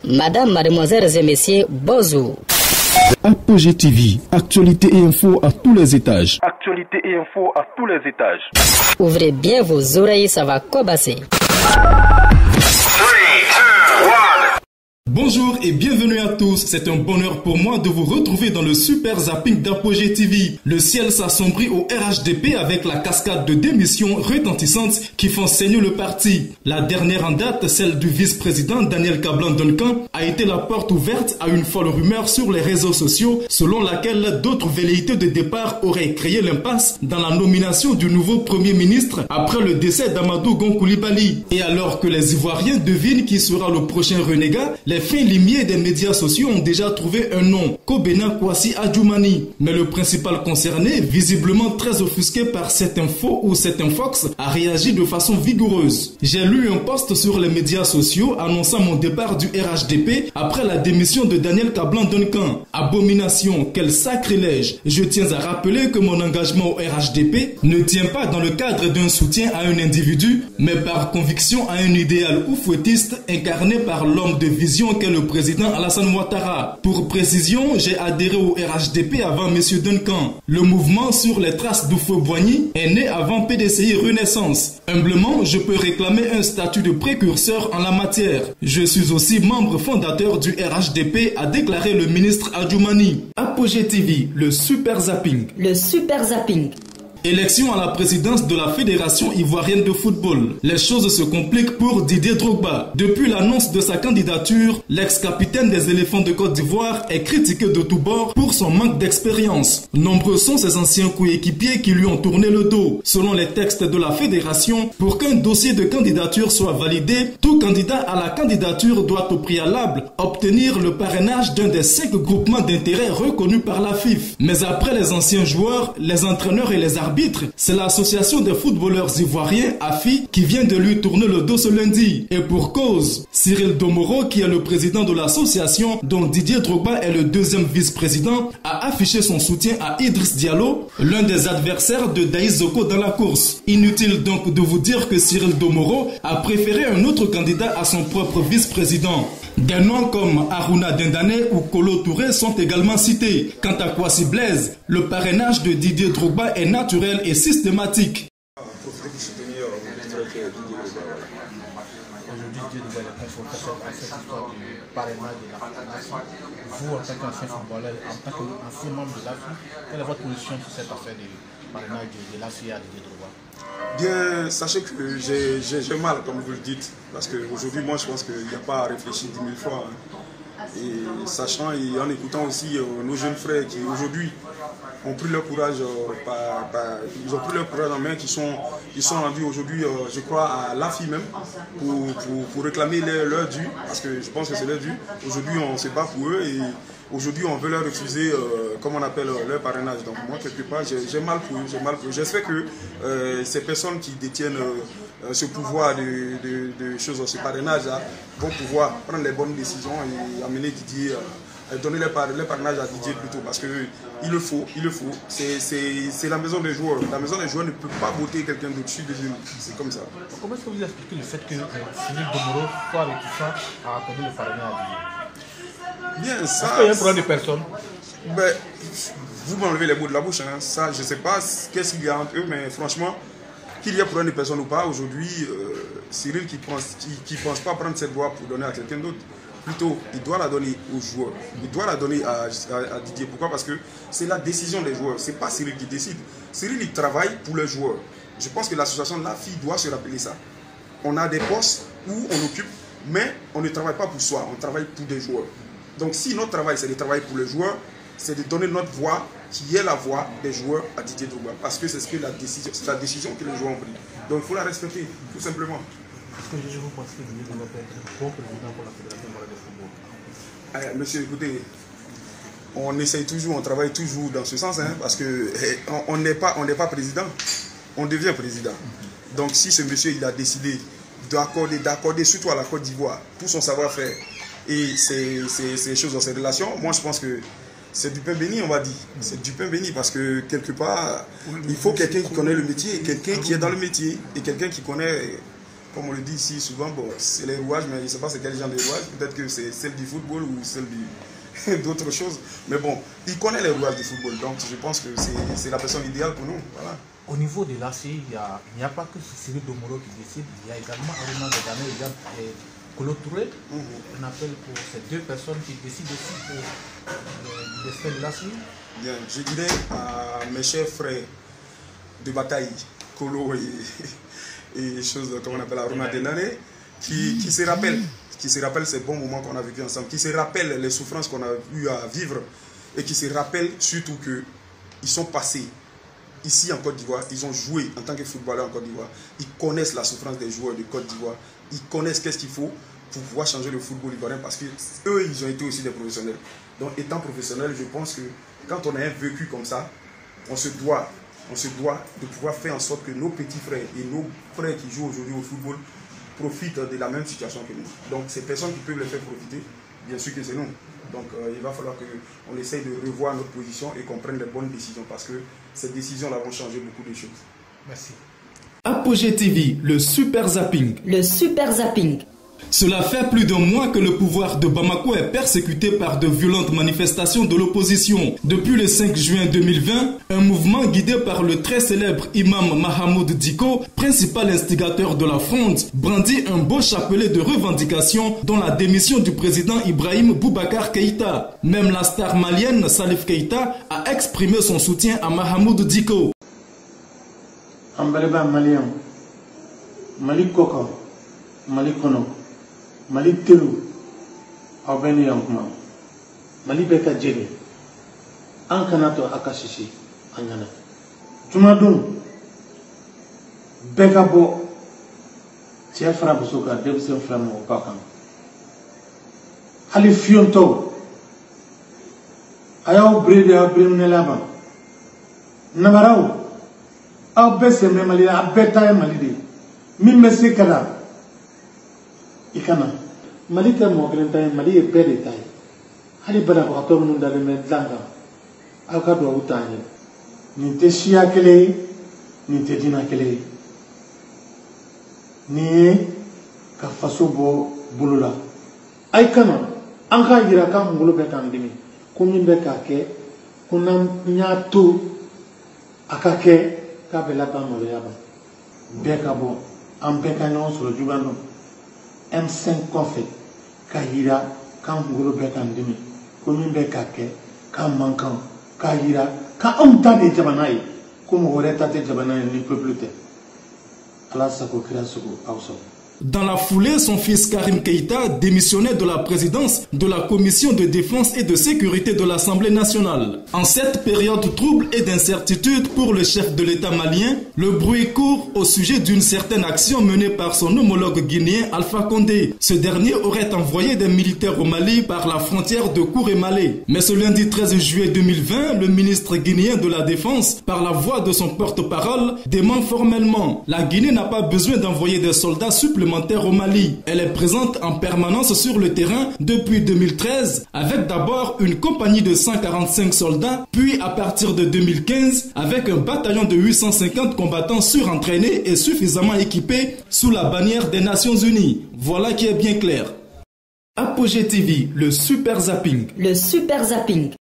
Madame, mademoiselles et messieurs, bonjour. Apogée TV, actualité et info à tous les étages. Actualité et info à tous les étages. Ouvrez bien vos oreilles, ça va cobasser. Bonjour et bienvenue à tous, c'est un bonheur pour moi de vous retrouver dans le super zapping d'Apogée TV. Le ciel s'assombrit au RHDP avec la cascade de démissions retentissantes qui font saigner le parti. La dernière en date, celle du vice-président Daniel Kablan-Duncan, a été la porte ouverte à une folle rumeur sur les réseaux sociaux selon laquelle d'autres velléités de départ auraient créé l'impasse dans la nomination du nouveau premier ministre après le décès d'Amadou Gon Coulibaly. Et alors que les Ivoiriens devinent qui sera le prochain renégat, les fins limiers des médias sociaux ont déjà trouvé un nom, Kobena Kwasi Adjoumani. Mais le principal concerné, visiblement très offusqué par cette info ou cette infox, a réagi de façon vigoureuse. J'ai lu un post sur les médias sociaux annonçant mon départ du RHDP après la démission de Daniel Kablan-Duncan. Abomination, quel sacrilège. Je tiens à rappeler que mon engagement au RHDP ne tient pas dans le cadre d'un soutien à un individu, mais par conviction à un idéal oufouettiste incarné par l'homme de vision qu'est le président Alassane Ouattara. Pour précision, j'ai adhéré au RHDP avant M. Duncan. Le mouvement sur les traces d'Oufo-Boigny est né avant PDCI Renaissance. Humblement, je peux réclamer un statut de précurseur en la matière. Je suis aussi membre fondateur du RHDP, a déclaré le ministre Adjoumani. Apogée TV, le super zapping. Le super zapping. Élection à la présidence de la Fédération ivoirienne de football. Les choses se compliquent pour Didier Drogba. Depuis l'annonce de sa candidature, l'ex-capitaine des éléphants de Côte d'Ivoire est critiqué de tous bords pour son manque d'expérience. Nombreux sont ses anciens coéquipiers qui lui ont tourné le dos. Selon les textes de la Fédération, pour qu'un dossier de candidature soit validé, tout candidat à la candidature doit au préalable obtenir le parrainage d'un des 5 groupements d'intérêt reconnus par la FIF. Mais après les anciens joueurs, les entraîneurs et les arbitres, c'est l'association des footballeurs ivoiriens, AFI, qui vient de lui tourner le dos ce lundi. Et pour cause, Cyril Domoro, qui est le président de l'association, dont Didier Drogba est le deuxième vice-président, a affiché son soutien à Idriss Diallo, l'un des adversaires de Daïs Zoko dans la course. Inutile donc de vous dire que Cyril Domoro a préféré un autre candidat à son propre vice-président. Des noms comme Aruna Dindane ou Kolo Touré sont également cités. Quant à Kwasi Blaise, le parrainage de Didier Drogba est naturel et systématique. Aujourd'hui, Didier Drogba est confronté à cette histoire du parrainage de la fédération. Vous, en tant qu'ancien footballeur, en tant qu'ancien membre de l'AFI, quelle est votre position sur cette affaire du parrainage de l'AFI à Didier Drogba? Bien, sachez que j'ai mal, comme vous le dites, parce qu'aujourd'hui, moi, je pense qu'il n'y a pas à réfléchir 10 000 fois. Hein. Et sachant et en écoutant aussi nos jeunes frères qui, aujourd'hui, ont pris leur courage, ils ont pris leur courage en main, qui sont rendus aujourd'hui, je crois, à l'AFI même, pour réclamer leur dû, parce que je pense que c'est leur dû. Aujourd'hui, on se bat pour eux et aujourd'hui, on veut leur refuser, comme on appelle, leur parrainage. Donc moi, quelque part, j'ai mal pour eux, J'espère que ces personnes qui détiennent ce pouvoir de choses, ce parrainage-là, vont pouvoir prendre les bonnes décisions et amener Didier, donner le parrainage à Didier plutôt, parce qu'il le faut. C'est la maison des joueurs. La maison des joueurs ne peut pas voter quelqu'un d'au-dessus de lui. C'est comme ça. Comment est-ce que vous expliquez le fait que Cyril Domoro soit réticent à accorder le parrainage à Didier? Bien, ça. Est-ce qu'il y a un problème de personne? Ben, vous m'enlevez les mots de la bouche. Hein. Ça, je ne sais pas qu'est-ce qu'il y a entre eux, mais franchement, qu'il y a problème de personne ou pas, aujourd'hui, Cyril qui pense pas prendre cette voie pour donner à quelqu'un d'autre. Plutôt, il doit la donner aux joueurs. Il doit la donner à Didier. Pourquoi? Parce que c'est la décision des joueurs. Ce n'est pas Cyril qui décide. Cyril, il travaille pour les joueurs. Je pense que l'association de la FI doit se rappeler ça. On a des postes où on occupe, mais on ne travaille pas pour soi. On travaille pour des joueurs. Donc si notre travail, c'est de travailler pour les joueurs, c'est de donner notre voix, qui est la voix des joueurs, à Didier Drogba. Parce que c'est la décision que les joueurs ont prise. Donc il faut la respecter, tout simplement. Est-ce que je vous pense que Didier Drogba peut être un bon président pour la Fédération ivoirienne de football? Monsieur, écoutez, on essaye toujours, on travaille toujours dans ce sens, hein, parce qu'on n'est pas président, on devient président. Donc si ce monsieur il a décidé d'accorder surtout à la Côte d'Ivoire tout son savoir-faire et ces choses dans ses relations, moi je pense que c'est du pain béni, on va dire. C'est du pain béni parce que quelque part, il faut quelqu'un qui connaît le métier, quelqu'un qui est dans le métier et quelqu'un qui connaît comme on le dit ici souvent, bon, c'est les rouages, mais je ne sais pas c'est quel genre de rouages. Peut-être que c'est celle du football ou celle d'autres choses. Mais bon, il connaît les rouages du football, donc je pense que c'est la personne idéale pour nous. Voilà. Au niveau de l'AC, il n'y a pas que Cyril Domoro qui décide, il y a également Aruna Gadane et Kolo Touré. On appelle pour ces deux personnes qui décident aussi pour le destin de l'AC. Bien, je dirais à mes chers frères de bataille, Kolo et choses comme on appelle Aruna Gadane, qui se rappellent ces bons moments qu'on a vécu ensemble, qui se rappellent les souffrances qu'on a eu à vivre et qui se rappellent surtout qu'ils sont passés ici en Côte d'Ivoire, ils ont joué en tant que footballeurs en Côte d'Ivoire, ils connaissent la souffrance des joueurs de Côte d'Ivoire, ils connaissent qu'est-ce qu'il faut pour pouvoir changer le football ivoirien parce que eux ils ont été aussi des professionnels. Donc étant professionnel, je pense que quand on a un vécu comme ça, on se doit de pouvoir faire en sorte que nos petits frères et nos frères qui jouent aujourd'hui au football profitent de la même situation que nous. Donc ces personnes qui peuvent les faire profiter, bien sûr que c'est nous. Donc il va falloir qu'on essaye de revoir notre position et qu'on prenne les bonnes décisions parce que ces décisions-là vont changer beaucoup de choses. Merci. Apogée TV, le super zapping. Le super zapping. Cela fait plus d'un mois que le pouvoir de Bamako est persécuté par de violentes manifestations de l'opposition. Depuis le 5 juin 2020, un mouvement guidé par le très célèbre imam Mahamoud Diko, principal instigateur de la fronde, brandit un beau chapelet de revendications dont la démission du président Ibrahim Boubacar Keïta. Même la star malienne Salif Keïta a exprimé son soutien à Mahamoud Diko. Ambaleba malien, Malik Koko, Malik Kono, Malik Telou, Aubeni Yankuma, Malik Beka Djeri, Ankanato Akashishi, Anyana. Jumadou, Beka Bo, Tia Frabusoka, Debsen Flamo, Pakam. Ali Fionto, Ayao Brede Abrim Nelaba, Navarao. Aw bɛ sɛmɛ Mali la, a bɛɛ ta ye Mali de ye. Min bɛ se ka na i ka na. Mali tɛ mɔgɔ kelen ta ye, Mali ye bɛɛ de ta ye. Hali banabagatɔ minnu dalen bɛ dilan kan, aw ka dugawu t'an ye. Nin tɛ siya kelen ye, nin tɛ diinɛ kelen ye. Nin ye ka faso bɔ bolo la. A' ka na, an k'a yira k'an kunkolo bɛ k'an dimi. Ko min bɛ k'a kɛ, ko n'an y'a to a ka kɛ. Kabela Maloyaba, Bekabo, Ambekano sur le Jubano, M5 Confé, Kahira, Kanguru Bekandimi, Kumin Bekake, Kam Mankan, Kahira, Kaumta de Jabanaï, comme Horeta de Jabanaï, ne peut plus être. Allah Sako Kirasuko, Auso. Dans la foulée, son fils Karim Keïta démissionnait de la présidence de la Commission de défense et de sécurité de l'Assemblée nationale. En cette période trouble et d'incertitude pour le chef de l'État malien, le bruit court au sujet d'une certaine action menée par son homologue guinéen Alpha Condé. Ce dernier aurait envoyé des militaires au Mali par la frontière de Kouré-Malé. Mais ce lundi 13 juillet 2020, le ministre guinéen de la Défense, par la voix de son porte-parole, dément formellement. La Guinée n'a pas besoin d'envoyer des soldats supplémentaires au Mali. Elle est présente en permanence sur le terrain depuis 2013 avec d'abord une compagnie de 145 soldats, puis à partir de 2015 avec un bataillon de 850 combattants surentraînés et suffisamment équipés sous la bannière des Nations Unies. Voilà qui est bien clair. Apogée TV, le super zapping. Le super zapping.